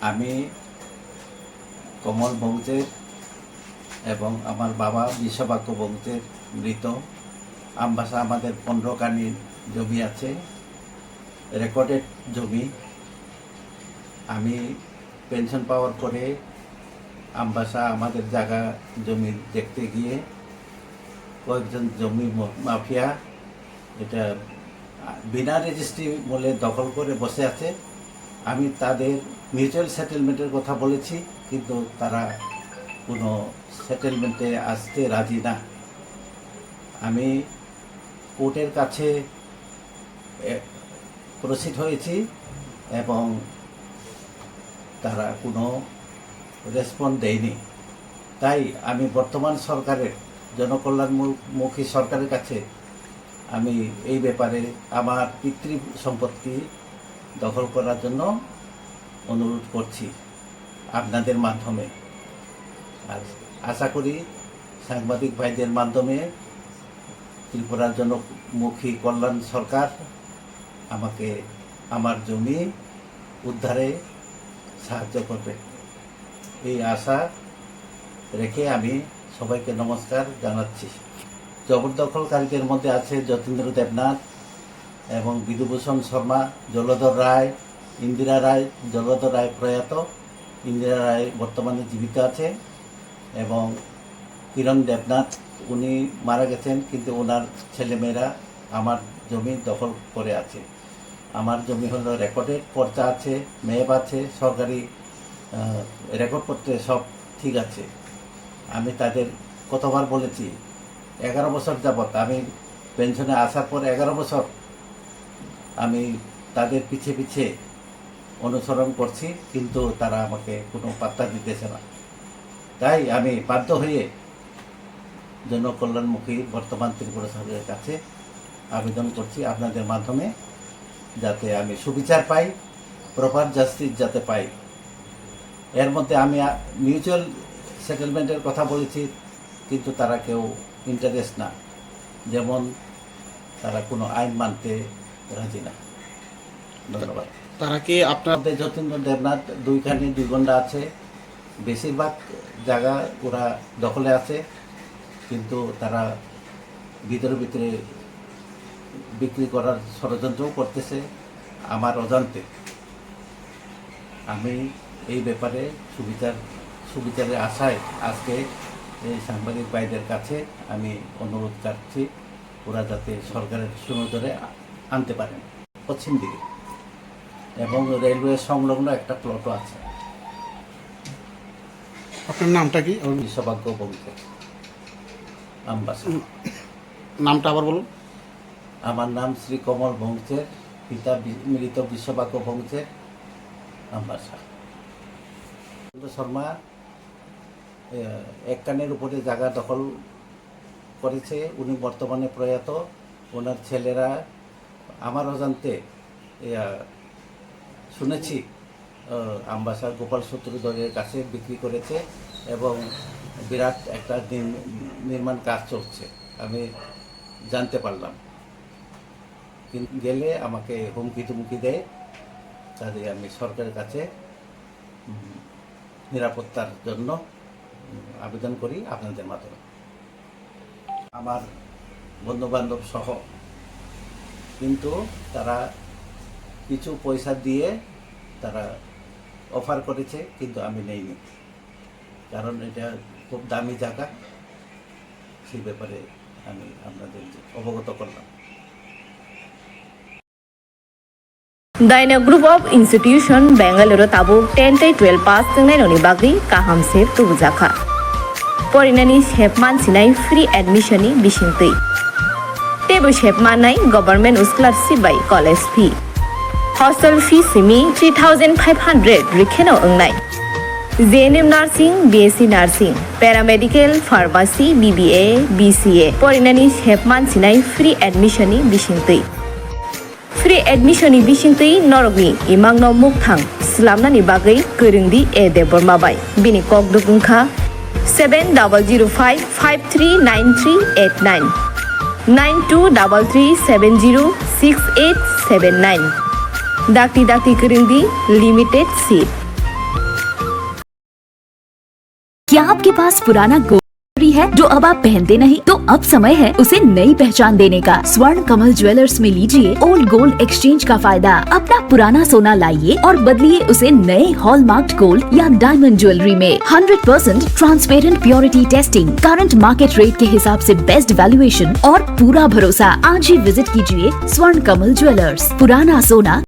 আমি কমল বংশের এবং আমার বাবা বিশ্বভাগ্য বংশের মৃত আমবাসা আমাদের 15 কানি জমি আছে, রেকর্ডেড জমি। আমি পেনশন পাওয়ার পরে আমবাসা আমাদের জায়গা জমি দেখতে গিয়ে কয়েকজন জমি মাফিয়া এটা বিনা রেজিস্ট্রি বলে দখল করে বসে আছে। আমি তাদের মিউচুয়াল সেটেলমেন্টের কথা বলেছি, কিন্তু তারা কোনো সেটেলমেন্টে আসতে রাজি না। আমি কোর্টের কাছে প্রসিড হয়েছি এবং তারা কোনো রেসপন্স দেয়নি। তাই আমি বর্তমান সরকারের জনকল্যাণমুখী সরকারের কাছে আমি এই ব্যাপারে আমার পিতৃ সম্পত্তি দখল করার জন্য অনুরোধ করছি আপনাদের মাধ্যমে। আর আশা করি সাংবাদিক ভাইদের মাধ্যমে ত্রিপুরার জনমুখী কল্যাণ সরকার আমাকে আমার জমি উদ্ধারে সাহায্য করবে, এই আশা রেখে আমি সবাইকে নমস্কার জানাচ্ছি। জবরদখলকারীদের মধ্যে আছে যতীন্দ্র দেবনাথ এবং বিধুভূষণ শর্মা, জলধর রায়, ইন্দিরা রায়। জলধর রায় প্রয়াত, ইন্দিরা রায় বর্তমানে জীবিত আছে, এবং কিরণ দেবনাথ উনি মারা গেছেন, কিন্তু ওনার ছেলেমেয়েরা আমার জমি দখল করে আছে। আমার জমি হলো রেকর্ডেড, পর্চা আছে, ম্যাপ আছে, সরকারি রেকর্ডপত্রে সব ঠিক আছে। আমি তাদের কতবার বলেছি, 11 বছর যাবৎ আমি পেনশনে আসার পর 11 বছর আমি তাদের পিছে পিছে অনুসরণ করছি, কিন্তু তারা আমাকে কোনো পাত্তা দিতেছে না। তাই আমি বাধ্য হয়ে জনকল্যাণমুখী বর্তমান ত্রিপুরা সরকারের কাছে আবেদন করছি আপনাদের মাধ্যমে, যাতে আমি সুবিচার পাই, প্রপার জাস্টিস যাতে পাই। এর মধ্যে আমি মিউচুয়াল সেটেলমেন্টের কথা বলেছি, কিন্তু তারা কেউ ইন্টারেস্ট না, যেমন তারা কোনো আইন মানতে রাজি না। ধন্যবাদ। তারা কি আপনার যতীন্দ্র দেবনাথ 2 খানি 2 গন্ডা আছে, বেশিরভাগ জায়গা ওরা দখলে আছে, কিন্তু তারা ভিতরে ভিতরে বিক্রি করার ষড়যন্ত্রও করতেছে আমার অজান্তে। আমি এই ব্যাপারে সুবিচারের আশায় আজকে এই সাংবাদিক ভাইদের কাছে আমি অনুরোধ করছি, ওরা যাতে সরকারের সুনজরে আনতে পারেন। পশ্চিম দিকে এবং রেলওয়ে সংলগ্ন একটা প্লটও আছে। আপনার নামটা কি? বিশ্বভাগ্য বংশ আমবাসা। নামটা আবার বলুন। আমার নাম শ্রী কমল বংশের, পিতা মৃত বিশ্বভাগ্য বংশের আমবাসা। শর্মা 1 কানের উপরে জায়গা দখল করেছে, উনি বর্তমানে প্রয়াত। ওনার ছেলেরা আমার অজান্তে শুনেছি আমবাসা গোপাল শত্রুধরের কাছে বিক্রি করেছে, এবং বিরাট একটা নির্মাণ কাজ চলছে আমি জানতে পারলাম। কিন্তু গেলে আমাকে হুমকি তুমকি দেয়, কাজে আমি সরকারের কাছে নিরাপত্তার জন্য আবেদন করি আপনাদের মাধ্যমে। আমার বন্ধুবান্ধব সহ, কিন্তু তারা কিছু পয়সা দিয়ে তারা অফার করেছে, কিন্তু আমি নেইনি, কারণ এটা খুব দামি জায়গা। সেই ব্যাপারে আমি আপনাদের অবগত করলাম। Daina Group of Institution Bangalore Tabu 10-12 pass tengai noni bagri kaham sep tubujaka. Porinani shepman sinai free admission ni bisingtui. Tebu shepman nai government scholarship by college fee. Hostel fee simi 3,500 rikheno ongnai. JNM Nursing, BSc Nursing, Paramedical, Pharmacy, BBA, BCA. Porinani shepman sinai free admission ni bisingtui. Free admission ni bisingtui norogni imang no mukthang slamnani bagai körungdi e deborma bai bini kok dukungkha 7005539389 9233706879 Dakti Dakti Karindi Limited Seat. क्या आपके पास पुराना gold है जो अब आप पहनते नहीं? तो अब समय है उसे नई पहचान देने का। स्वर्ण कमल ज्वेलर्स में लीजिए ओल्ड गोल्ड एक्सचेंज का फायदा। अपना पुराना सोना लाइए और बदलिए उसे नए हॉलमार्क्ड गोल्ड या डायमंड ज्वेलरी में। 100% transparent purity testing, current market rate के हिसाब से बेस्ट वैल्यूएशन और पूरा भरोसा। आज ही विजिट कीजिए स्वर्ण कमल ज्वेलर्स। पुराना सोना